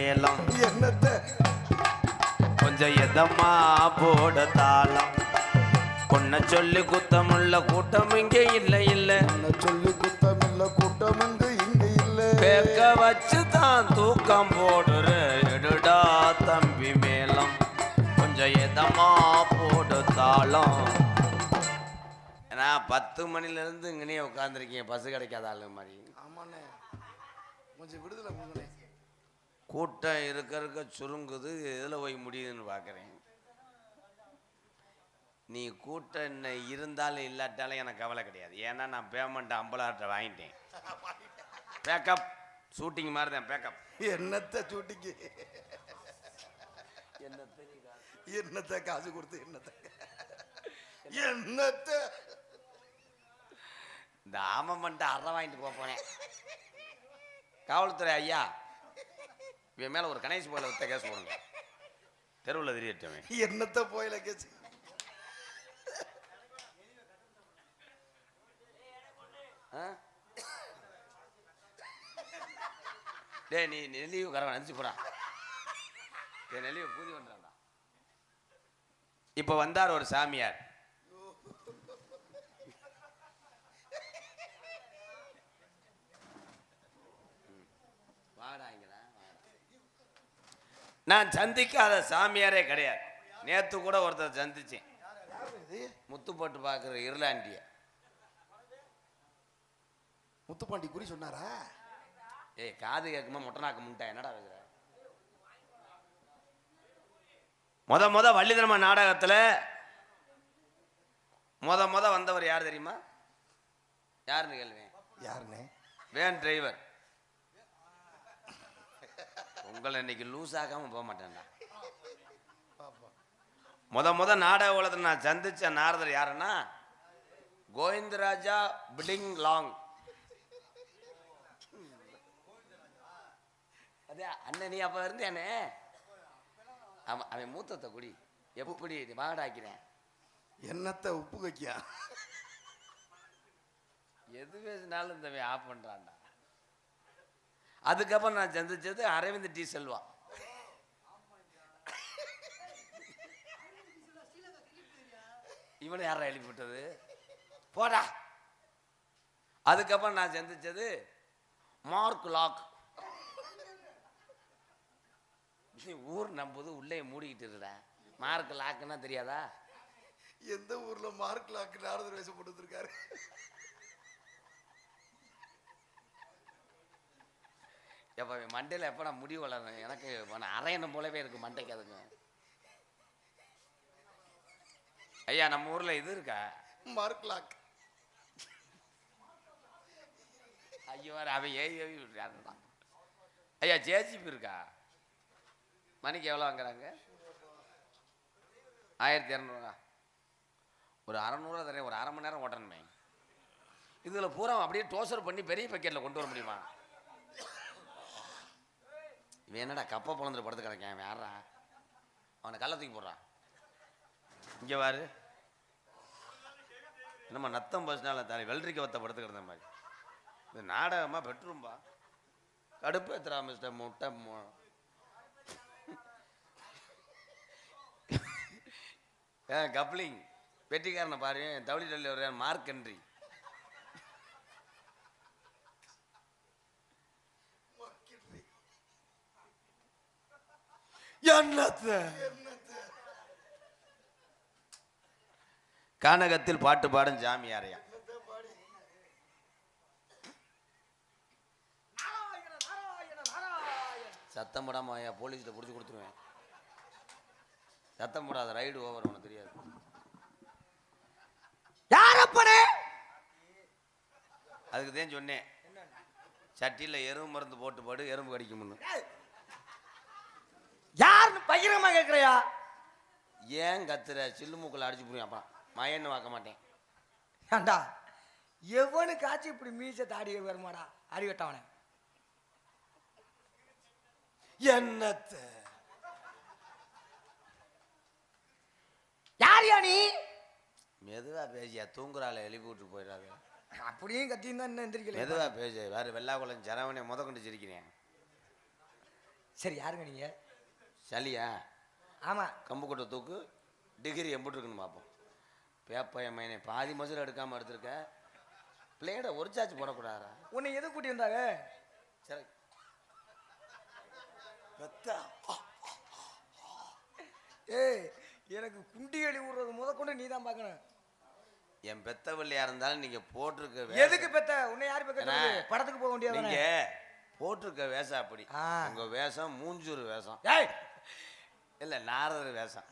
மேளம் என்னத்த கொஞ்சம் எதமா போட தாளம் பொண்ண சொல்லி குத்தமுள்ள கூட்டம் இங்கே இல்லை இல்லை சொல்லி குத்தமில்ல கூட்டம் இங்க இல்லை பேக்க வச்சு தான் தூக்கம் போடுற எடுடா தம்பி மேளம் கொஞ்சம் எதமா போடு தாளம். ஏன்னா 10 மணிலேருந்து இங்கனே உட்காந்துருக்கீங்க பஸ் கிடைக்காத ஆளு மாதிரி. ஆமாண்ணே கொஞ்சம் விடுதலை கொடுங்கண்ணே. கூட்டம் இருக்க சுருங்குது எதில் போய் முடியுதுன்னு பார்க்குறேன். நீ கூட்டம் என்ன இருந்தாலும் இல்லாட்டாலும் எனக்கு கவலை கிடையாது. ஏன்னா நான் பேமெண்ட் 50,000 வாங்கிட்டேன். பேக்கப் ஷூட்டிங் மாதிரி தான் பேக்கப். என்னத்த ஷூட்டிங்கு என்னத்த காசு கொடுத்து என்னத்த இந்த ஆமமெண்ட்டு அரை வாங்கிட்டு போனேன். காவல்துறை ஐயா இவன் மேலே ஒரு கணேஷ் போயில வித்த கேஸ் போடுங்க. தெருவில் தெரியட்டவன் என்னத்த போயில கேஸ். டே நீ நெல்லியும் கரவன் நினச்சி போடா. நெல்லியை பூதி பண்ணுறான்டா. இப்போ வந்தார் ஒரு சாமியார். நான் சந்திக்காத சாமியாரே கிடையாது. நேத்து கூட ஒருத்தர் சந்திச்சேன். முத்து போட்டு பார்க்குற இருளாண்டிய முத்துப்பாண்டி குறி சொன்னாரா? ஏய் காது கேட்குமா மொட்டை நாக்க முட்டா என்னடா பேசுற? முத வள்ளிதர்ம நாடகத்தில் முத வந்தவர் யார் தெரியுமா? யாருன்னு கேள்வேன். யாருன்னு? Van driver. உங்களை இன்னைக்கு லூஸ் ஆகாம போக மாட்டேன்டா. முத நாடக உலகத்தில் நான் சந்திச்ச நாரதர் யாருன்னா கோவிந்தராஜா பிடிங் லாங். அதே அண்ணன் நீ அப்ப இருந்தேனே. அவன் மூத்தத்தை குடி எப்படி மாடாக்கிறேன். என்னத்த உப்பு வைக்கியா? எது பேசினாலும் இந்த ஆஃப் பண்றான்டா. அதுக்கப்புறம் நான் சந்திச்சது அரவிந்த் டி செல்வா. இவனை யாரா எழுப்பி விட்டது போடா. அதுக்கப்புறம் நான் சந்திச்சது மார்க் லாக். ஊர் நம்புது உள்ளே மூடிக்கிட்டு இருக்கிற மார்க் லாக்குன்னா தெரியாதா? எந்த ஊர்ல மார்க் லாக்கு நாரதர் வேஷம் போட்டு இருக்காரு? எப்ப மண்டையில் எப்ப நான் முடிவு வளரணும் எனக்கு அரையணும் போலவே இருக்கு மண்டைக்கு. அதுங்க ஐயா நம்ம ஊர்ல இது இருக்கா மார்க் லாக்? ஐயோ அவன் ஏவி விட்டுறான். ஐயா ஜேசிபி இருக்கா? மணிக்கு எவ்வளோ வாங்குறாங்க? 1200. ஒரு 600 தரேன். ஒரு அரை மணி நேரம் ஓட்டணுமே. இதில் பூரா அப்படியே டோசர் பண்ணி பெரிய பக்கெட்டில் கொண்டு வர முடியுமா? இவன் என்னடா கப்பை பிளந்துட்டு படுத்து கிடக்கேன். யாரா அவனை கள்ள தூக்கி போடுறான். இங்கே வாரு நம்ம நத்தம் பஸ்னால தானே வெள்ளரிக்க வத்த படுத்து கிடந்த மாதிரி. இது நாடகமாக பெட்ரூம்பா கடுப்பு எத்துறா மிஸ்டர் முட்டை. கப்ளிங் வெட்டிக்காரனை பாரு. தவளி டல்லி ஒரு மார்க் என்ட்ரி. கானகத்தில் பாட்டு பாடும் ஜாமியாரையா. சத்தம் போடாம போலீஸ்ல புடிச்சு கொடுத்துருவேன். சத்தம் போடாத ரைடு ஓவர். உனக்கு தெரியாது யாரப்பனே? அதுக்கு தான் சொன்னேன் சட்டியில் எறும்பு மருந்து போட்டு பாடு எறும்பு கடிக்கும்னு. யாருன்னு பகிரமா கேட்குறியா? ஏன் கத்துற? சில்லு மூக்கில் அடிச்சு புரியும். அப்பா மயன்னு வாக்க மாட்டேன். ஏண்டா எவனுக்காச்சும் இப்படி மீச தாடி வருமாடா அறிவட்டவனே? என்னத்த யாரியா நீ? மெதுவா பேசியா தூங்குறாள் எழுப்பி விட்டு போயிடாது. அப்படியும் கத்தியும் தான் எந்திரிக்கல. மெதுவா பேச வேறு வெள்ளாக்குளம் ஜனவனை முத கொண்டு சிரிக்கிறேன். சரி யாருங்க நீங்க? சளியா? ஆமா. கம்பு கொட்டை தூக்கு. டிகிரி எம்பிட்டு இருக்குன்னு பார்ப்போம். பேப்பைய மைனே பாதி மசுரை எடுக்காமல் எடுத்திருக்க. பிளேடை ஒரு சார்ஜ் போடக்கூடாதா? உன்னை எது கூட்டி வந்தாங்க? சரி ஏய், எனக்கு குண்டி அடி விடுறது முதற்கொண்டு நீ தான் பார்க்கணும். என் பெத்த பிள்ளையா இருந்தாலும் நீங்க போட்டிருக்க எதுக்கு பெத்த? உன்னை யாரு பெத்த? படத்துக்கு போக வேண்டியது நீங்க போட்டிருக்க வேஷம் அப்படி. உங்க வேஷம் மூஞ்சூர் வேஷம். ஏய் இல்ல நாரதர் வேஷம்.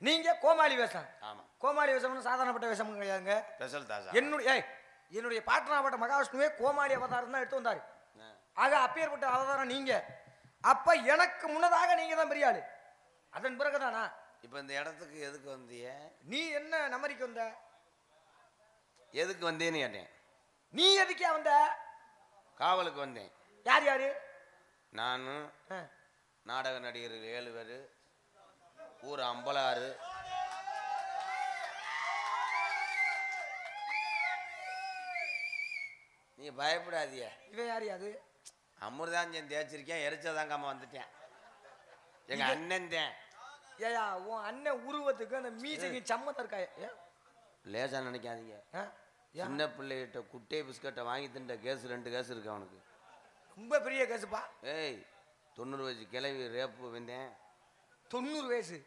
நீங்க கோமாளி வேஷம். ஆமா, கோமாளி வேஷம்னு சாதாரணப்பட்ட வேஷம் கிடையாதுங்க. ஸ்பெஷல் தாசா. என்னுடைய பாட்டனாப்பட்ட மகாவிஷ்ணுவே கோமாளி அவதாரம் தான் எடுத்து வந்தாரு. ஆக அப்பேற்பட்ட அவதாரம் நீங்க. அப்ப எனக்கு முன்னதாக நீங்க தான் பெரிய ஆளு. அதன் பிறகுதானா இப்ப இந்த இடத்துக்கு எதுக்கு வந்திய? நீ என்ன நமரிக்கு வந்த? எதுக்கு வந்தேன்னு கேட்டேன். நீ எதுக்கே வந்த? காவலுக்கு வந்தேன். யார் யாரு? நானு, நாடக நடிகர்கள் 7 பேரு, ஊர் அம்பலாறு. நீ பயப்படாதிய. இவன் யாரு? அது அமிர்தாஞ்சன் தேய்ச்சிருக்கேன், எரிச்சதாங்காம வந்துட்டேன். எங்க அண்ணன் தான். ஏயா உன் அண்ணன் உருவத்துக்கு அந்த மீசைக்கு சம்மந்தம் இருக்கா? லேசா நினைக்காதீங்க. சின்ன பிள்ளைகிட்ட குட்டை பிஸ்கட்டை வாங்கி தின்ற கேஸ் 2 கேஸ் இருக்கு அவனுக்கு. ரொம்ப பெரிய கேஸுப்பா. ஏய் 90 வயசு கிளவி ரேப்பு வந்தேன். 90 வயசு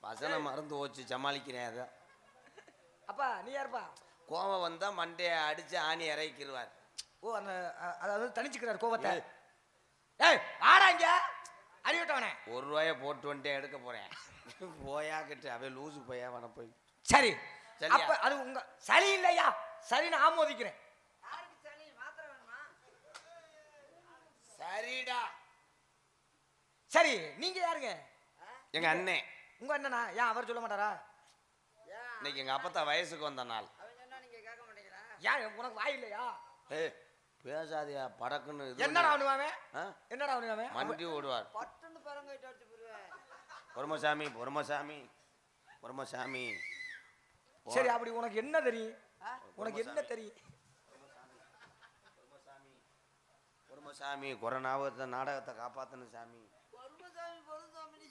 வசன மறந்து போச்சு, சமாளிக்கிறேன். அதை அப்பா நீ யாருப்பா? கோவம் வந்தா மண்டையை அடிச்சு ஆணி இறக்கிடுவார். ஓ அந்த அதாவது தனிச்சுக்கிறார் கோவத்தை. ஏய் ஆடாங்க அறிவிட்டவனே. 1 ரூபாய போட்டு வந்துட்டே எடுக்க போறேன். போயா கிட்ட அவன் லூசு போயா வன போய். சரி அப்ப அது உங்க சரி இல்லையா? சரின்னு ஆமோதிக்கிறேன். சரிடா. சரி நீங்க யாருங்க? எங்க அண்ணன். உங்க அண்ணனா? ஏன் அவர் சொல்ல மாட்டாரா? இன்னைக்கு எங்க அப்பத்தா வயசுக்கு வந்த நாள். ஏன் உனக்கு வாய் இல்லையா? ஏய் பேசாதியா படக்குன்னு. என்னடா பண்ணுவாங்க? என்னடா பண்ணுவாங்க? மண்டி ஓடுவார். பொறுமசாமி பொறுமசாமி பொறுமசாமி. சரி அப்படி உனக்கு என்ன தெரியும்? உனக்கு என்ன தெரியும்? பொறுமசாமி கொரோனாவத்தை நாடகத்தை காப்பாத்தணும் சாமி.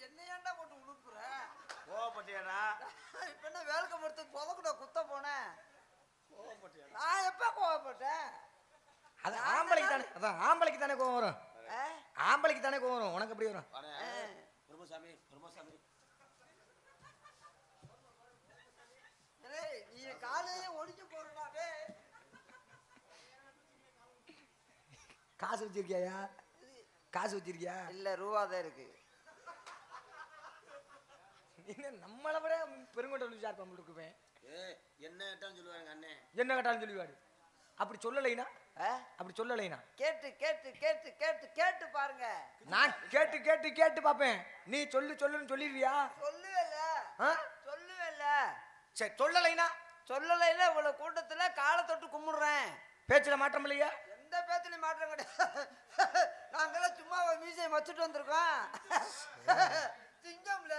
என்னையாண்டா போட்டு உழுப்புற? கோவப்பட்டியாடா? இப்ப என்ன வேலைக்கு மரத்துக்கு புதக்கூட குத்த போனேன். நான் எப்ப கோவப்பட்டேன்? அது ஆம்பளைக்கு தானே. அதான் ஆம்பளைக்கு தானே கோவம் வரும். ஆம்பளைக்கு தானே கோவம் வரும். உனக்கு எப்படி வரும்? பொறுமசாமி பொறுமசாமி. நீ காலையே ஒடிக்க போறடா. காசு வச்சிருக்கியா? காசு வச்சிருக்கியா? இல்ல ரூபாதான் இருக்கு. என்ன நம்மளை விட பெருங்கொண்ட விசார் பண்ணி இருக்குவேன். என்ன கேட்டாலும் சொல்லுவாங்க அண்ணன். என்ன கேட்டாலும் சொல்லுவாரு. அப்படி சொல்லலைனா? அப்படி சொல்லலைனா கேட்டு கேட்டு கேட்டு கேட்டு கேட்டு பாருங்க. நான் கேட்டு கேட்டு கேட்டு பாப்பேன். நீ சொல்லு சொல்லுன்னு சொல்லிடுவியா? சொல்லுவேல சொல்லுவேல. சரி சொல்லலைனா? சொல்லலைல இவ்வளவு கூட்டத்துல காலை தொட்டு கும்பிடுறேன். பேச்சுல மாற்றம் இல்லையா? எந்த பேச்சுலயும் மாற்றம் கிடையாது. நாங்கெல்லாம் சும்மா மீசையை வச்சுட்டு வந்திருக்கோம். சிங்கம்ல.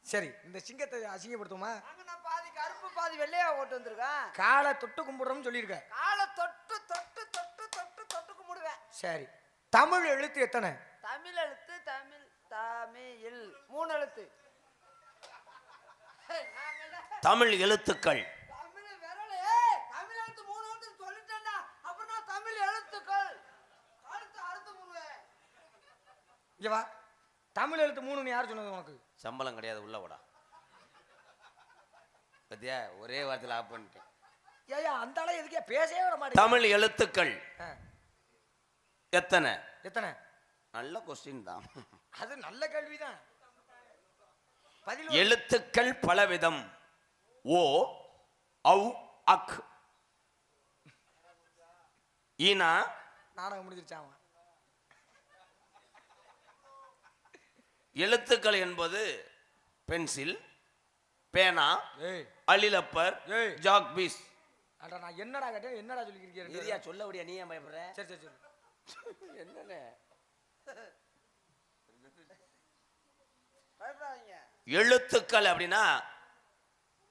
சரி இந்த சிங்கத்தை அசிங்கப்படுத்துமா? நான் பாதி கருப்பு பாதி வெள்ளையா ஓட்டு வந்திருக்கேன். காலை தொட்டு கும்பிடுறோம்னு சொல்லியிருக்க. காலை தொட்டு தொட்டு தொட்டு தொட்டு தொட்டு கும்பிடுவேன். சரி தமிழ் எழுத்து எத்தனை? தமிழ் எழுத்து தமிழ் தமிழ் 3 எழுத்து. தமிழ் எழுத்துக்கள். தமிழ் விரலே. தமிழ் எழுத்து 3 எழுத்து சொல்லிட்டேன்டா. அப்புறம் நான் தமிழ் எழுத்துக்கள் அடுத்து அடுத்து முடுவேன். இங்க வா. தமிழ் எழுத்து 3ன்னு யார் சொன்னது உனக்கு? சம்பளம் கிடையாது உள்ள போடா. பத்தியா ஒரே வார்த்தையில் ஆஃப் பண்ணிட்டேன். ஏயா அந்த ஆளை எதுக்கே பேசவே விட மாட்டேன். தமிழ் எழுத்துக்கள் எத்தனை? எத்தனை? நல்ல கொஸ்டின் தான். அது நல்ல கேள்விதான். எழுத்துக்கள் பலவிதம். ஓ ஔ அக் ஈனா. நாடகம் முடிஞ்சிருச்சாமா. எழுத்துக்கள் என்பது பென்சில், பேனா, அலிலப்பர், ஜாக்பீஸ். அட நான் என்னடா கேட்டேன்? என்னடா சொல்லிக்கிறீங்க? ஏரியா சொல்ல விடியா? நீ ஏன் பயப்படுற? சரி சரி சரி. என்னன்னு பயப்படாதீங்க. எழுத்துக்கள் அப்படின்னா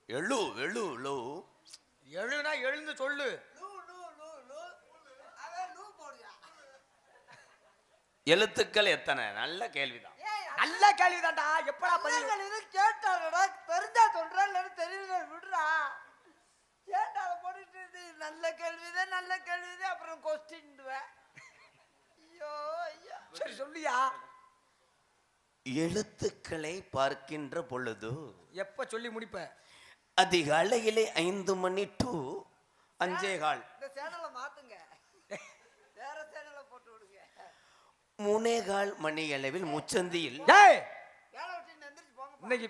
எழு எழு லு. எழுனா எழுந்து சொல்லு. லூ லூ லூ லூ. அவன் லூ போடுயா. எழுத்துக்கள் எத்தனை? நல்ல கேள்விதான். ஏய், நல்ல கேள்விதான்டா. எப்படா பதில்? இது கேட்டாரடா, தெரிஞ்சா சொல்றேன், இல்லைன்னு தெரியல விடுறா. கேட்டா அதை போட்டுட்டு நல்ல கேள்விதான், நல்ல கேள்விதான், அப்புறம் கொஸ்டின்டுவேன். ஐயோ ஐயா. சரி சொல்லியா. எழுத்துக்களை பார்க்கின்ற பொழுது எப்ப சொல்லி முடிப்ப? அதிகாலையிலே 5 மணி டு 5:15. இந்த சேனலை மாத்துங்க, வேற சேனலை போட்டு விடுங்க. 3:15 மணி அளவில் முச்சந்தியில் ஏய், வேலை விட்டு எந்திரிச்சு போங்க. இன்னைக்கு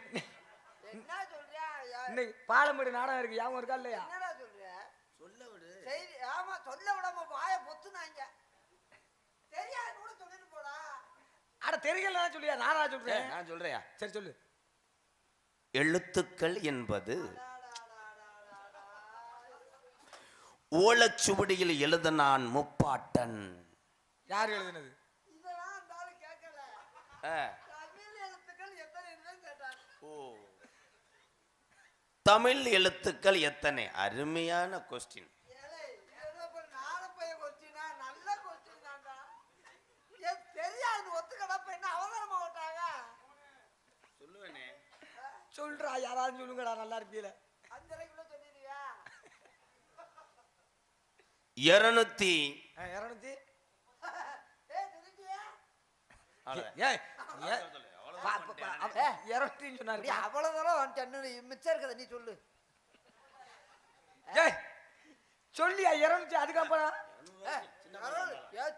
என்ன சொல்றியா? இன்னைக்கு பாலமேடு நாடகம் இருக்கு, ஞாபகம் இருக்கா இல்லையா? என்னடா சொல்ற? சொல்ல விடு. செய்தி ஆமா, சொல்ல விடாம வாயை பொத்துனாங்க. தெரியாது கூட சொல்லிட்டு போடா. அட தெரியல சொல்லியா, நானா சொல்றேன். நான் சொல்றேயா? சரி சொல்லு. எழுத்துக்கள் என்பது ஓலச்சுவடியில் எழுதினான் முப்பாட்டன். யார் எழுதுனது? இதெல்லாம் அந்த ஆளு கேட்கல. தமிழ் எழுத்துக்கள் எத்தனை கேட்டான். ஓ, தமிழ் எழுத்துக்கள் எத்தனை? அருமையான கொஸ்டின். சொல்றா, யாராவது சொல்லுங்கடா, நல்லா இருப்பீல. 200 நீ சொல்லு. சொல்லியா 200? அதுக்கப்புறம்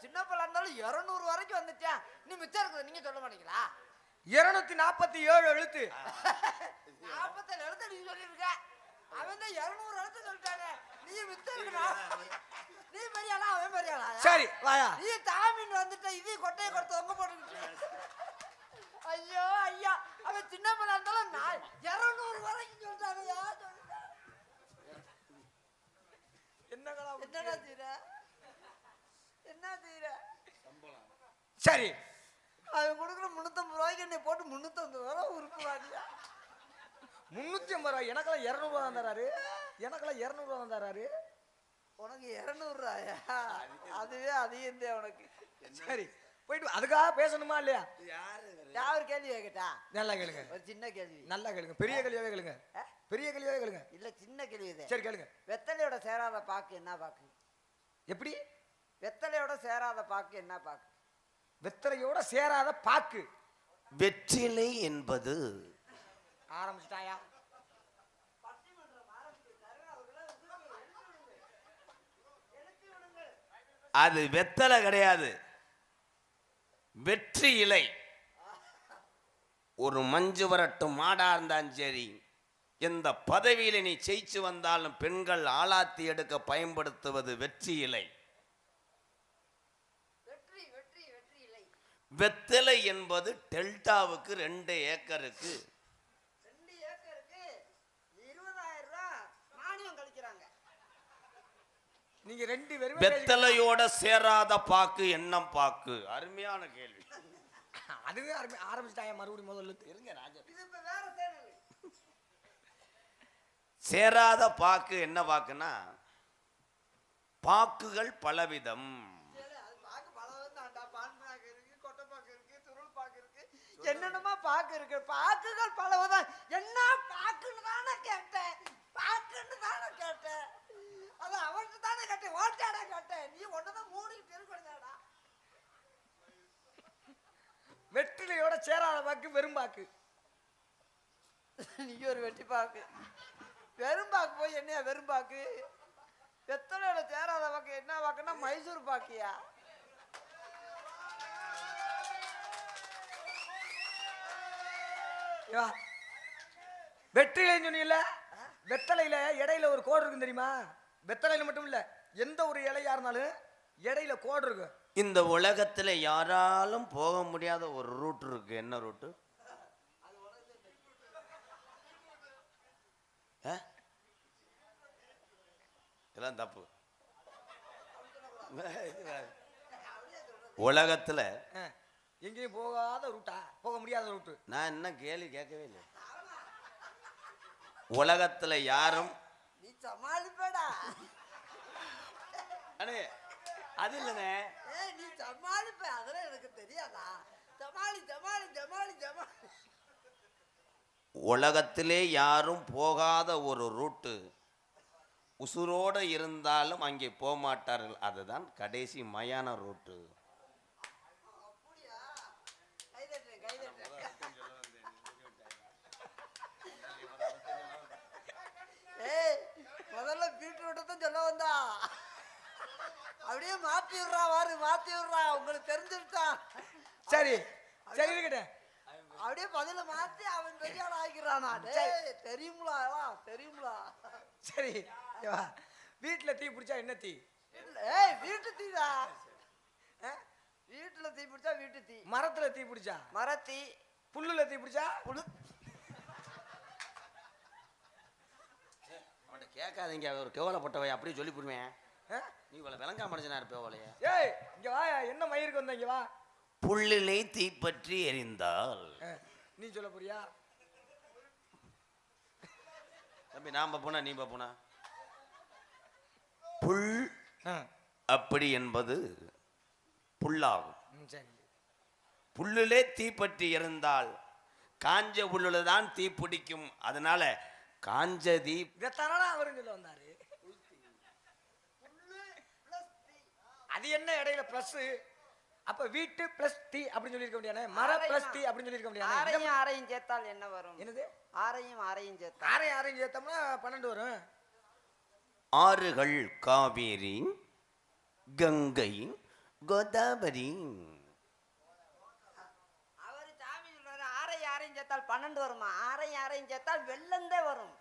சின்ன பிள்ளை இருந்தாலும் 200 வரைக்கும் வந்துச்சா? நீ மிச்சம் இருக்குது நீங்க சொல்ல மாட்டீங்களா? 247 எழுத்து. 47 எழுத்து நீ சொல்லிருக்க. அவன் தான் 200 எழுத்து சொல்லிட்டானே. நீ மிச்சம் இருக்கா? நீ பெரியாளா அவன் பெரியாளா? சரி வாயா. நீ தாமின் வந்துட்ட, இது கொட்டையை கொடுத்து தொங்க போட்டுக்கிட்டு. ஐயோ ஐயா, அவன் சின்ன பிள்ளை இருந்தாலும் 200 வரைக்கும் சொல்லிட்டானையா? என்னடா தீர என்ன தீர? சரி, அவன் கொடுக்குற 350 ரூபாய்க்கு என்னை போட்டு 350 ரூபா உறுப்பு வாடியா. 350 ரூபாய். எனக்கெல்லாம் 200 ரூபா தான் தராரு. எனக்கெல்லாம் 200 ரூபா தான் தராரு. உனக்கு 200 ரூபாயா? அதுவே அதிகம் தான் உனக்கு. சரி போயிட்டு அதுக்காக பேசணுமா இல்லையா? யாரு கேள்வி கேட்டா? நல்லா கேளுங்க, ஒரு சின்ன கேள்வி. நல்லா கேளுங்க, பெரிய கேள்வியாவே கேளுங்க. பெரிய கேள்வியாவே கேளுங்க. இல்ல சின்ன கேள்வி தான். சரி கேளுங்க. வெத்தலையோட சேராத பாக்கு என்ன பாக்கு? எப்படி? வெத்தலையோட சேராத பாக்கு என்ன பாக்கு? வெத்தலையோட சேராத பாக்கு. வெற்றிலை என்பது ஆரம்பிச்சிட்டாயா? அது வெத்தலை கிடையாது, வெற்றி இலை. ஒரு மஞ்சு வரட்டும் மாடா இருந்தாலும் சரி, எந்த பதவியில நீ ஜெயிச்சு வந்தாலும் பெண்கள் ஆளாத்தி எடுக்க பயன்படுத்துவது வெற்றி இலை. வெத்தலை என்பது டெல்டாவுக்கு 2 ஏக்கருக்கு 2 ஏக்கருக்கு 20,000 ரூபாய் மானியம் கழிக்கிறாங்க. நீங்க 2 பேரும் வெத்தலையோட சேராத பாக்கு என்ன பாக்கு? அருமையான கேள்வி. அதுவே ஆரம்பிச்சிட்டாயா? மறுபடியும் முதல்ல இருங்க ராஜா. இது இப்ப வேற சேனல். சேராத பாக்கு என்ன பாக்குன்னா, பாக்குகள் பலவிதம். என்னென்னமா பாக்கு இருக்கு? பாக்குகள் பலவதான். என்ன பாக்குன்னு தானே கேட்டேன், பாக்குன்னு தானே கேட்டேன். அது அவன்கிட்ட தானே கேட்டேன், ஓட்டாடா கேட்டேன். நீ ஒன்னதான் மூடிக்கிட்டு இருக்கா? வெற்றிலையோட சேராத பாக்கு வெறும் பாக்கு. நீ ஒரு வெட்டி பாக்கு, வெறும் பாக்கு போய் என்னையா வெறும் பாக்கு? வெத்தலையோட சேராத பாக்கு என்ன பாக்குன்னா மைசூர் பாக்கியா? வெற்றிலை சொன்னீங்கல்ல, வெத்தலையில இடையில ஒரு கோடு இருக்கும் தெரியுமா? வெத்தலையில மட்டும் இல்ல, எந்த ஒரு இலையா இருந்தாலும் இடையில கோடு இருக்கும். இந்த உலகத்துல யாராலும் போக முடியாத ஒரு ரூட் இருக்கு. என்ன ரூட்டு? இதெல்லாம் தப்பு. உலகத்துல எங்கேயும் போகாத ரூட்டா? போக முடியாத ரூட்டு. நான் என்ன கேள்வி கேட்கவே இல்லை. உலகத்துல யாரும் நீ சமாளிப்படா. அண்ணே அது இல்லைண்ணே, நீ சமாளிப்ப, அதெல்லாம் எனக்கு தெரியும். உலகத்திலே யாரும் போகாத ஒரு ரூட்டு, உசுரோடு இருந்தாலும் அங்கே போக மாட்டார்கள், அதுதான் கடைசி மயான ரூட்டு. ஏய், முதல்ல பீட்ரூட்டை தான் சொல்ல வந்தா, அப்படியே மாத்தி விடுறா, மாத்தி விடுறா, உங்களுக்கு தெரிஞ்சுட்டான். சரி சரி இருக்கட்டும். அப்படியே பதில மாத்தி அவன் பெரிய ஆள் ஆகிக்கிறானா? டேய், தெரியுங்களா தெரியுங்களா? சரி இங்க வா. வீட்டுல தீ பிடிச்சா என்ன தீ? ஏய், வீட்டு தீடா. வீட்டுல தீ பிடிச்சா வீட்டு தீ. மரத்துல தீ பிடிச்சா மரத்தீ. புல்லுல தீ பிடிச்சா புழு. அவன்கிட்ட கேட்காதீங்க, ஒரு கேவலப்பட்டவை அப்படியே சொல்லி போடுவேன். ஆ? நீ இவ்வளோ விளங்காம மனுஷனா இருப்பே போலையே. ஏய் இங்க வா, என்ன மயிருக்கு வந்த இங்க வா. புல்லிலே தீப்பற்றி எரிந்தால் நீ சொல்ல போறியா? தம்பி நான் போனா நீ போனா. புல் அப்படி என்பது புல்லாகும். சரி. புல்லிலே தீப்பற்றி எரிந்தால் காஞ்ச புல்லுல தான் தீ பிடிக்கும். அதனால காஞ்ச தீ. இதைத்தானா அவரும் சொல்ல வந்தாரு. அது என்ன இடையில பிளஸ்? அப்ப வீட்டு பிளஸ் டி அப்படின்னு சொல்லிருக்க முடியாது, மர பிளஸ் டி அப்படின்னு சொல்லிருக்க முடியாது. ஆரையும் சேர்த்தால் என்ன வரும்? என்னது? ஆரையும் சேர்த்தா. ஆரையும் சேர்த்தோம்னா 12 வரும். ஆறுகள் காவேரி, கங்கை, கோதாவரி. அவரு சாமி சொல்றாரு ஆரையும் சேர்த்தால் 12 வருமா? ஆரையும் சேர்த்தால் வெள்ளந்தே வரும்.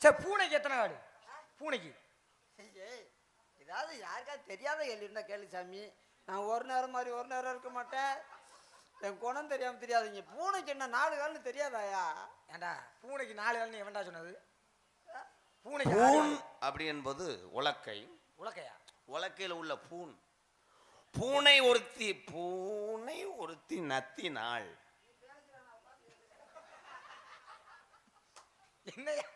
சரி, பூனைக்கு எத்தனை காடு? பூனைக்கு ஏதாவது யாருக்காவது தெரியாத கேள்வி இருந்தா கேள்வி சாமி. நான் ஒரு நேரம் மாதிரி ஒரு நேரம் இருக்க மாட்டேன். என் குணம் தெரியாம தெரியாதுங்க. பூனைக்கு என்ன 4 கால்னு தெரியாதாயா? ஏண்டா பூனைக்கு 4 கால்னு எவன்டா சொன்னது? பூனைக்கு பூன் அப்படி என்பது உலக்கை. உலக்கையா? உலக்கையில் உள்ள பூன். பூனை ஒருத்தி நத்தினாள். என்னையா?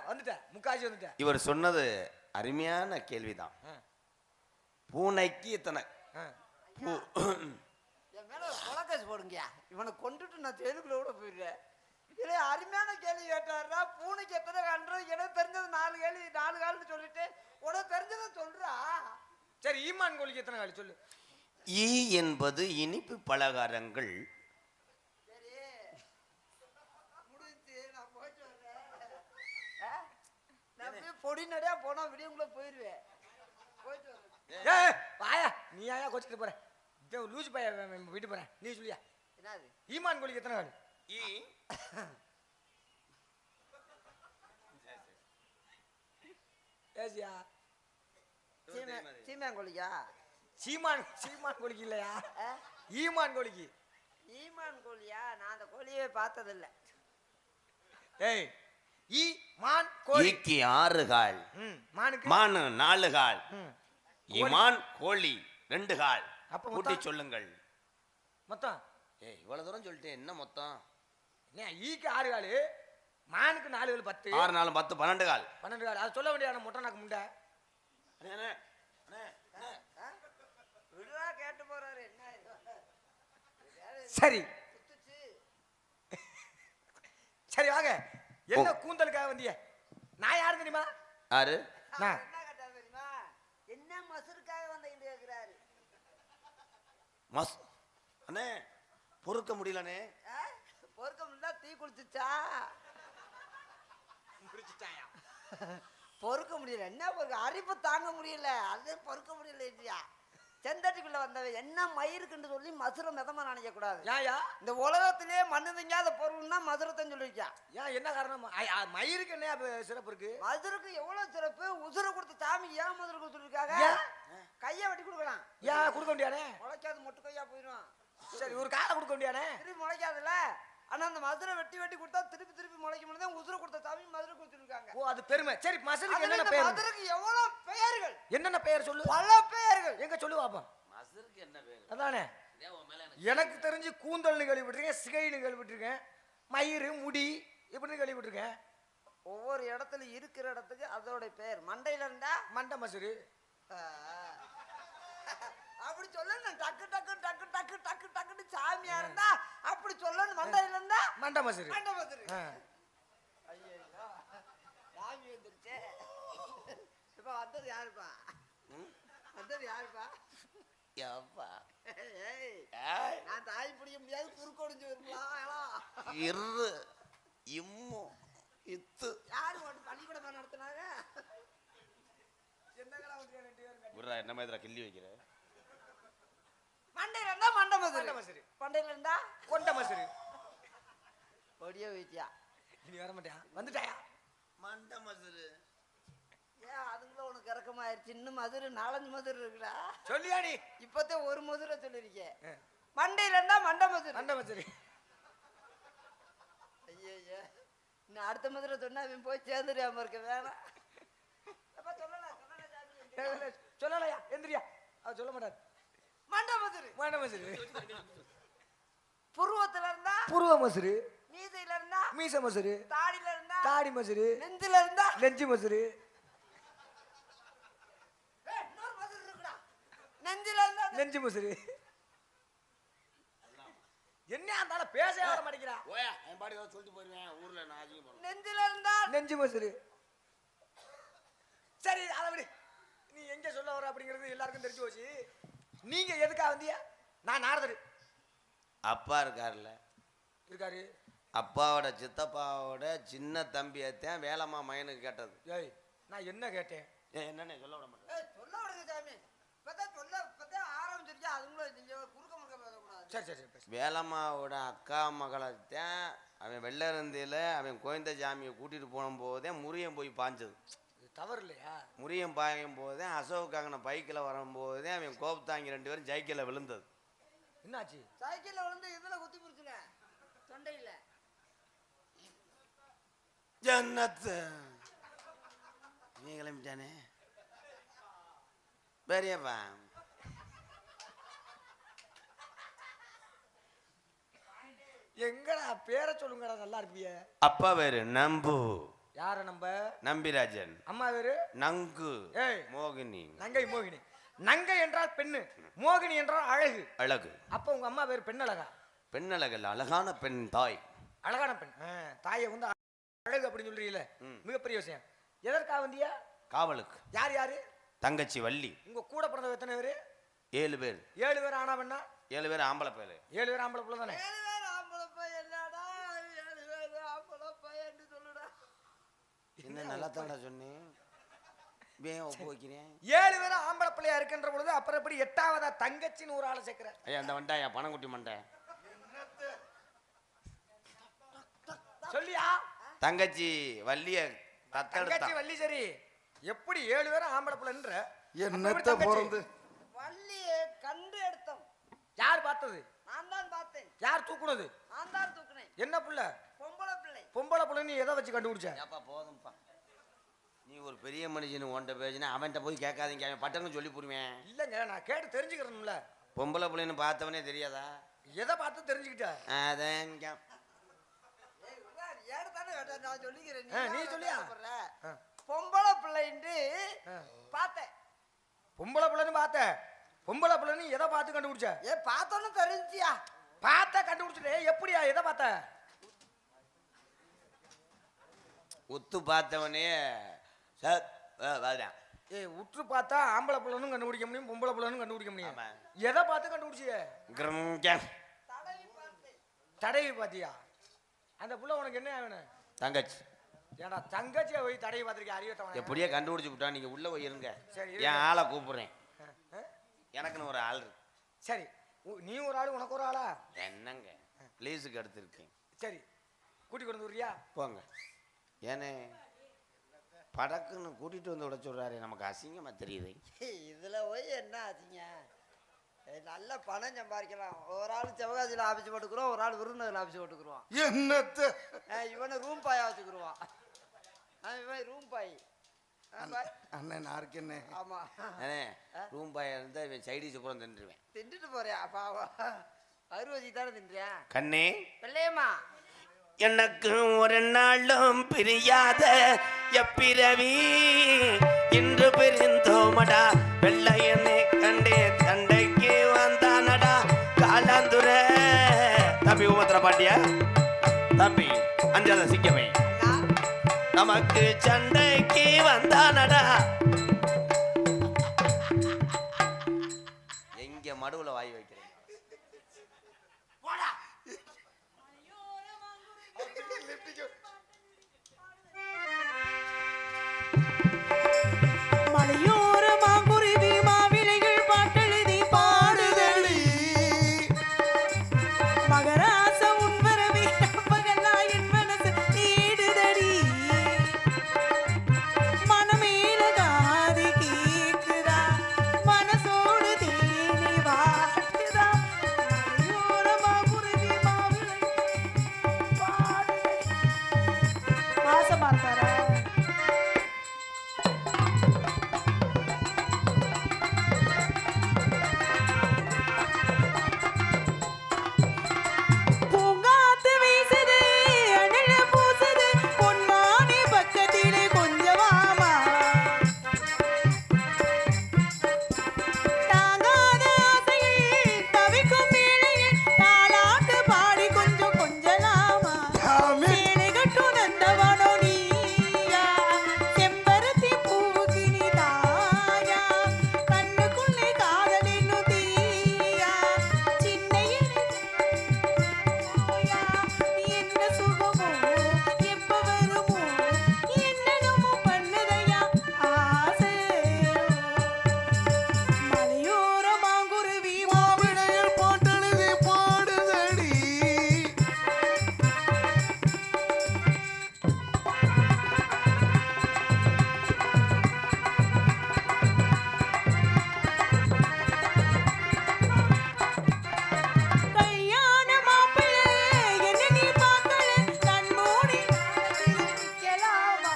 வந்துட்டேன், முக்காசி வந்துட்டேன். இவர் சொன்னது அருமையான கேள்விதான். பூனைக்கு இத்தனை என் மேல கொலக்காசு போடுங்கயா. இவனை கொண்டுட்டு நான் தெருக்குள்ள கூட போயிடுறேன். இதே அருமையான கேள்வி கேட்டாருன்னா பூனைக்கு எத்தனை கால்ன்றது எனக்கு தெரிஞ்சது 4 கால்னு சொல்லிட்டு உனக்கு தெரிஞ்சதை சொல்றா. சரி, ஈமான் கோழிக்கு எத்தனை கால் சொல்லு? ஈ என்பது இனிப்பு பலகாரங்கள். சரி, முடிஞ்சு நான் போயிட்டு வரேன். நான் போய் பொடி நடையா போனா விடியங்குள்ள போயிடுவேன். போயிட்டு வரேன். வாயா, நீ ஆயா கோச்சிட்டு போற? லூசு பைய வீட்டு போறேன், நீ சொல்லியா? என்னது? ஈமான் கோழிக்கு எத்தனை கால்? ஈ ஏசியா? சீமாங்கோழியா? சீமான் கோழிக்கு இல்லையா, ஈமான் கோழிக்கு. ஈமான் கோழியா? நான் அந்த கோழியே பார்த்ததில்ல. ஏய், ஈ மான் கோழி. ஈக்கு 6 கால். மானுக்கு? மானு 4 கால். ஈமான் கோழி 2 கால். அப்ப கூட்டி சொல்லுங்கள். மொத்தம் இவ்வளவு தூரம் சொல்லிட்டேன், என்ன மொத்தம்? ஈக்கு 6 கால், மானுக்கு 4 கால், 10. 6 4 10 12 கால். 12 கால். அது சொல்ல வேண்டிய முட்டை நாக்கு முண்டை. விடுவா, கேட்டு போறாரு. என்ன சரி சரி, வாங்க. என்ன கூந்தலுக்காக வந்திய? நான் யாரு தெரியுமா? யாரு? என்ன கேட்டாரு தெரியுமா? என்ன மசருக்காக வந்தீங்க கேக்குறாரு. அண்ணே பொறுக்க முடியலண்ணே. பொறுக்க முடியல, தீ குளிச்சுச்சா? பொறுக்க முடியல. என்ன பொறுக்க? அரிப்பு தாங்க முடியல, அது பொறுக்க முடியல. இல்லையா செந்தட்டிக்குள்ள வந்தவன் என்ன மயிருக்குன்னு சொல்லி மதுரை மிதமா நினைக்க கூடாது. ஏயா இந்த உலகத்திலே மண்ணு திங்காத பொருள்னா மதுரைத்தான் சொல்லிருக்கான். ஏன், என்ன காரணம்? மயிருக்கு என்ன சிறப்பு இருக்கு? மதுரைக்கு எவ்வளவு சிறப்பு. உசுரை கொடுத்த சாமி ஏன் மதுரை கொடுத்துருக்காங்க? கையை வெட்டி கொடுக்கலாம். ஏன் கொடுக்க முடியாதே? முளைக்காது, மொட்டு கையா போயிடும். சரி, ஒரு காலை கொடுக்க முடியாதே? திருப்பி முளைக்காதுல்ல. ஆனா அந்த மதுரை வெட்டி கொடுத்தா திருப்பி முளைக்க முடியாது. உசுரை கொடுத்த சாமி மதுரை கொடுத்துருக்காங்க. ஓ, அது பெருமை. சரி, மசருக்கு என்னென்ன பெயர்? மதுரைக்கு எவ்வளவு பெயர்கள், என்னென்ன பெயர் சொல்லு. பல பெயர்கள். எங்க சொல்லு பாப்போம். மசருக்கு என்ன பேரு? அதானே எனக்கு தெரிஞ்சு கூந்தல்னு கேள்விப்பட்டிருக்கேன், சிகைன்னு கேள்விப்பட்டிருக்கேன், மயிறு முடி இப்படின்னு கேள்விப்பட்டிருக்கேன். ஒவ்வொரு இடத்துல இருக்கிற இடத்துக்கு அதோட பேர். மண்டையில இருந்தா மண்டை மசுரு. அப்படி சொல்லணும். டக்கு டக்கு டக்கு டக்கு டக்கு டக்குன்னு சாமியா இருந்தா அப்படி சொல்லணும். மண்டையில இருந்தா மண்டை மசுரு. மண்டை மதுரு. ஐயோ சாமி வந்துருச்சே. இப்ப வந்தது யாருப்பா? வந்தது யாருப்பா? யப்பா. ஏய், நான் தாய் பிடிக்க முடியாது, குறுக்கு ஒடிஞ்சு வருங்களா? இரு இம்மு இத்து. யாரு ஒன்று பள்ளிக்கூடமா நடத்தினாங்க? விட்றா, என்ன மாதிரி கிள்ளி வைக்கிற? மண்டையில இருந்தா மண்டை மண்டை மதுரு. மசுரு. மண்டையில இருந்தா கொண்ட மசுரு. ஒடிய வைத்தியா. இனி வர மாட்டியா? வந்துட்டாயா? மண்ட மசுரு. ஏன் அதுக்குள்ள உனக்கு இறக்கமாயிருச்சு? இன்னும் மதுரை 4-5 மதுரை இருக்குடா. சொல்லியா நீ? இப்பத்தே ஒரு மதுரை சொல்லிருக்கேன். மண்டையில இருந்தா மண்டை மதுரை. மண்டை மசுரு. ஐயோ, இன்னும் அடுத்த மதுரை சொன்னா அவன் போய் சேர்ந்துடாம இருக்க வேணாம். சொல்லலையா? எந்திரியா? அவர் சொல்ல மாட்டார். மண்டை மதுரை. மண்டை மசுரு. புருவத்துல இருந்தா புருவ மசுரு. மீசையில இருந்தா மீச மசுரு. தாடியில இருந்தா தாடி மசுரு. நெஞ்சில இருந்தா நெஞ்சு மசுரு. இன்னொரு மதுரை இருக்குடா. நெஞ்சில இருந்தா நெஞ்சு மசுரு. என்ன இருந்தாலும் பேச வர மாட்டேங்கிறா. ஓயா, என் பாடி ஏதாவது சொல்லிட்டு போயிருவேன் ஊர்ல. நான் அதிகம் போறேன். நெஞ்சில இருந்தா நெஞ்சு மசுரு. சரி, அதை விடு. நீ எங்க சொல்ல வர அப்படிங்கிறது எல்லாருக்கும் தெரிஞ்சு போச்சு. நீங்க எதுக்கா வந்தியா? நான் நாரதர். அப்பா இருக்காருல்ல, இருக்காரு. அப்பாவோட சித்தப்பாவோட சின்ன தம்பியத்தான் வேலம்மா மயனுக்கு கேட்டது. ஏய், நான் என்ன கேட்டேன்? என்னன்னு சொல்ல விட மாட்டேன். சொல்ல விடுங்க சாமி. இப்பதான் ஆரம்பிச்சிருக்கா. அதுங்களும் நீங்க குறுக்க முறுக்க பேசக்கூடாது. சரி சரி சரி, பேசு. வேலம்மாவோட அக்கா மகளைத்தான் அவன் வெள்ளருந்தியில அவன் கோயந்த சாமியை கூட்டிட்டு போகும்போதே முறியம் போய் பாஞ்சது. இது தவறு இல்லையா? முறியம் பாயும் போதே அசோக்காங்கன பைக்கில் வரும்போதே அவன் கோபத்தாங்கி 2 பேரும் ஜைக்கில் விழுந்தது. என்னாச்சு? சைக்கிள்ல விழுந்து இதுல குத்தி பிடிச்சுல தொண்டையில. ஜன்னத்து நீ கிளம்பிட்டானே பெரியப்பா. எங்கடா பேரை சொல்லுங்கடா, நல்லா இருப்பிய. அப்பா பேரு நம்பு. யார நம்ப? நம்பிராஜன். அம்மா பேரு நங்கு. ஏய், மோகினி. நங்கை மோகினி. நங்கை என்றால் பெண்ணு, மோகினி என்றால் அழகு. அழகு. அப்ப உங்க அம்மா பேரு பெண் அழகா? பெண் அழகல்ல, அழகான பெண் தாய். அழகான பெண். தாயை வந்து அழகு அப்படின்னு சொல்றீங்களே, மிகப்பெரிய விஷயம். எதற்காக வந்தியா? காவலுக்கு. யார் யாரு? தங்கச்சி வள்ளி. உங்க கூட பிறந்த எத்தனை பேரு? 7 பேர். 7 பேர் ஆனா பெண்ணா? 7 பேர் ஆம்பளை பேரு. 7 பேர் ஆம்பளை பிள்ளை தானே? 7 பேர் ஆம்பளை பையன் என்னடா? 7 பேர் ஆம்பளை பையன் சொல்லுடா. என்ன நல்லா தாண்டா சொன்னேன். ஏன் ஒப்பு வைக்கிறேன்? 7 பேர் ஆம்பளை பிள்ளையா இருக்கின்ற பொழுது அப்புறம் எப்படி 8ஆவதா தங்கச்சின்னு ஒரு ஆளை சேர்க்கிற? ஐயா அந்த வண்டா என் பணங்குட்டி மண்டை. சொல்லியா? தங்கச்சி வள்ளிய தங்கச்சி தத்தெடுத்தான். வள்ளி. சரி, எப்படி 7 பேர் ஆம்பளை பிள்ளைன்ற? என்னத்த பிறந்து வள்ளியை கண்டு எடுத்தோம். யார் பார்த்தது? நான் தான் பார்த்தேன். யார் தூக்குனது? நான் தான் தூக்குனேன். என்ன புள்ள? பொம்பளை பிள்ளை. பொம்பளை புள்ள. நீ எதை வச்சு கண்டுபிடிச்ச? ஏப்பா போதும்ப்பா. நீ ஒரு பெரிய மனுஷனு உன்ட்ட பேசினா அவன்கிட்ட போய் கேட்காதீங்க. அவன் பட்டன்னு சொல்லி போடுவேன். இல்லங்க, நான் கேட்டு தெரிஞ்சுக்கிறேன்ல. பொம்பளை பிள்ளைன்னு பார்த்தவனே தெரியாதா? எதை பார்த்து தெரிஞ்சுக்கிட்ட? அதான் ஏடுதானே கேட்டேன், நான் சொல்லிக்கிறேன். நீ சொல்லியா? பொம்பளை பிள்ளைன்னு பார்த்தேன். பொம்பளை பிள்ளைன்னு பார்த்த. பொம்பளை பிள்ளைன்னு எதை பார்த்து கண்டுபிடிச்ச? பார்த்தோன்னு தெரிஞ்சியா? பார்த்த கண்டுபிடிச்சிட்டே. எப்படியா? எதை பார்த்த? ஒத்து பார்த்தவனே வாதான். உற்று பார்த்தா ஆம்பளை பிள்ளைன்னு கண்டுபிடிக்க முடியும், பொம்பளை பிள்ளைன்னு கண்டுபிடிக்க முடியும். ஆமா. எதை பார்த்து கண்டுபிடிச்சிய? தடவி பார்த்தேன். தடவி பார்த்தியா? அந்த புள்ள உனக்கு என்ன வேணும்? தங்கச்சி. ஏடா தங்கச்சியை போய் தடவி பார்த்திருக்கேன், அறிவட்டவன். எப்படியே கண்டுபிடிச்சு விட்டா. நீங்க உள்ள போய் இருங்க. சரி, என் ஆளை கூப்பிடுறேன். எனக்குன்னு ஒரு ஆள் இருக்கு. சரி, நீ ஒரு ஆளு, உனக்கு ஒரு ஆளா? என்னங்க ப்ளீஸுக்கு எடுத்துருக்கேன். சரி, கூட்டி கொண்டு வர்றியா? போங்க. ஏனே படக்குன்னு கூட்டிட்டு வந்து விட சொல்றாரு. நமக்கு அசிங்கமா தெரியுது. இதுல போய் என்ன ஆச்சுங்க? நல்ல பணம் சம்பாதிக்கலாம். ஒரு ஆள் சிவகாசியில் ஆஃபீஸ் போட்டுக்கிறோம், ஒரு ஆள் விருதுநகர் ஆஃபீஸ் போட்டுக்குருவான். என்னத்த இவனை ரூம் பாயா வச்சுக்குருவான். இவன் ரூம் பாய். அண்ணன் நார்க்கண்ணே. ஆமா, ஏனே ரூம் பாயா இருந்தா இவன் சைடிஸ் பூரா தின்றுவேன். தின்னுட்டு போறியா? பாவா அறுவதி தானே தின்றியா? கண்ணே பிள்ளையம்மா, எனக்கு ஒரு நாளும் பிரியாத எப்பிரவி இன்று பிரிந்தோமடா வெள்ளையனை கண்டே சண்டைக்கு வந்தானடா காலாந்துர தம்பி உமத்திர பாட்டியா தம்பி அஞ்சாத சிக்கவை நமக்கு சண்டைக்கு வந்தானடா எங்க மடுவுல வாய் வைக்கிறேன் மலையோர மாங்குருவி மாவிலைகள் பாட்டெழுதி பாடுதடி மகராச உன்வரவே பகலா என் மனசு தேடுதடி மனமேல காதி கேக்குதா மனசோடு தேனி வாக்குதா மலையோர மாங்குருவி மாவிலைகள் பாடுதடி மாசமா இருக்காரா பூங்காத்து வீசுது அணில பூசுது பொன்மானி பக்கத்திலே கொஞ்சம் வாமா தாங்காத ஆசையில் தவிக்கும் வேளையில் தாலாட்டு பாடி கொஞ்சம் கொஞ்சலாமா சேலை கட்டும் நந்தவனோ நீயா செம்பருத்தி பூவுக்கு நீ தாயா கண்ணுக்குள்ளே காதல் என்னும் தீயா சின்னையில் என்ன சுகமோ எப்ப வருமோ என்னென்னமோ பண்ணுதையா ஆசை மலையோர மாங்குருவி மாவிடையில் பாட்டெழுதி பாடுதடி கல்யாண மாப்பிள்ளை என்ன நீ பார்க்கல கண் மூடி நிக்கலாமா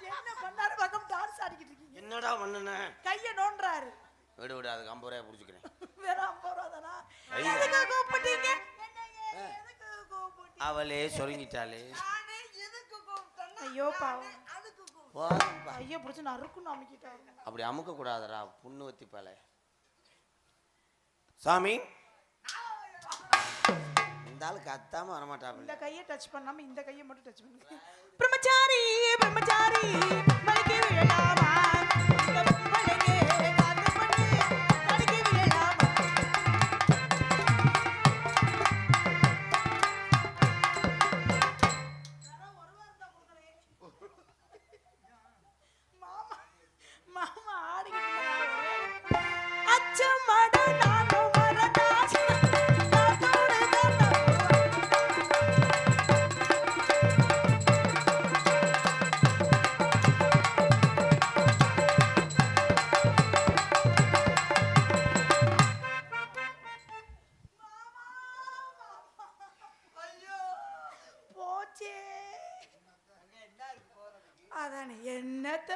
என்ன பண்ணாரு பக்கம் டான்ஸ் ஆடிக்கிட்டு இருக்கீங்க என்னடா பண்ணுன கைய நோண்டுறாரு விடு விடு அதுக்கு 50 ரூபாய் பிடிச்சிக்கிறேன் வேற 50 ரூபா தானா ஐயா. எதுக்கு கூப்பிட்டீங்க எதுக்கு கூப்பிட்டீங்க அவளே சொருங்கிட்டாளே நானே எதுக்கு கூப்பிட்டேன்னா ஐயோ பாவம் அதுக்கு கூப்பிட்டேன். போதும்பா. ஐயோ பிடிச்சி நறுக்குன்னு அமைக்கிட்டாரு அப்படி அமுக்க கூடாதடா புண்ணு வத்திப்பாளே சாமி இந்த ஆளு கத்தாம வரமாட்டாப்ல இந்த கையை டச் பண்ணாம இந்த கையை மட்டும் டச் பண்ணுங்க பிரம்மச்சாரி பிரம்மச்சாரி மலைக்கு விழலாமா இந்த பொம்பளைக்கு காத்து பண்ணு மலைக்கு விழலாமா மாமா ஆடிக்கிட்டு அச்சம் மட நானும் மரதாசி காத்தோடு காத்தோடு போச்சே அதானே என்னத்த